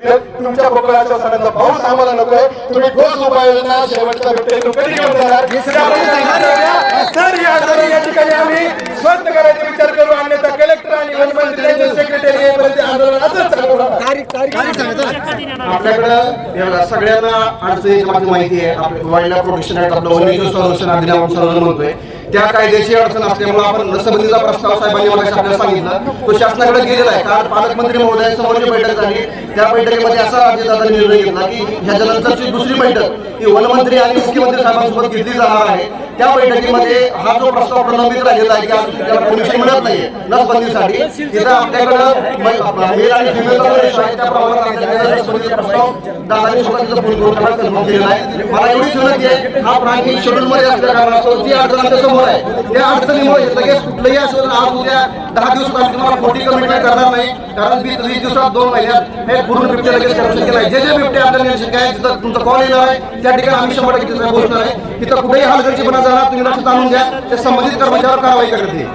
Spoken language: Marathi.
तुमच्या कोकणाच्या सणांचा पाऊस आम्हाला नकोय. तुम्ही ठोस उपाययोजना शेवटचा भेटेल कधी घेऊन जाणार तर या ठिकाणी आम्ही स्वस्थ करायचा विचार करू. अन्यथा कलेक्टर आणि वनमंत्र्यांचे सेक्रेटरी येईपर्यंत आंदोलन असंच चालू राहणार. आपल्याकडं सगळ्यांना अडचणीची माहिती आहे. आपल्या वाईल्ड लाईफ प्रोटेक्शन ऍक्ट आपलं वन्यजीव संरक्षण अधिनियम सर्वजण म्हणतोय त्या कायद्याची अडचण असल्यामुळे आपण नसबंदीचा प्रस्ताव साहेबांनी मला आपल्याला सांगितलं तो शासनाकडे गेलेला आहे. काल पालकमंत्री महोदयांसमोर बैठक झाली त्या बैठकीमध्ये असा राज्यदादांनी निर्णय घेतला की ह्याच्यानंतरची दुसरी बैठक ही वनमंत्री आणि मुख्यमंत्री साहेबांसोबत घेतली जाणार आहे. त्या बैठकीमध्ये हा जो प्रस्ताव प्रलंबित राहिलेला आहे की त्याला परमिशन मिळत नाहीये नसबंदीसाठी तिथं आपल्याकडं मेल आणि फिमेलचा रेशो आहे त्या प्रमाणात प्रस्ताव दादांनी सुद्धा तिथं पूर्ण केलेला आहे. मला एवढीच विनंती आहे हा प्राणी शेड्यूल मध्ये असल्या कारणास्तव जी अडचण आमच्या समोर आहे त्या अडचणीमुळे लगेच कुठलंही असो आज उद्या 10 दिवसात आम्ही तुम्हाला खोटी कमिटमेंट करणार नाही. कारण 20 दिवसात 2 महिन्यात हे पूर्ण बिबटे लगेच करू शक्य नाही. जे बिबटे आपल्याला निरीक्षण आहे तिथं तुमचा कॉल येणार आहे त्या ठिकाणी आम्ही 100% तिथं पोहोचणार आहे. तिथं कुठेही हलगर्जीपणा जाणार तुम्ही लक्षात आणून घ्या. ते संबंधित कर्मचाऱ्यावर कारवाई करते.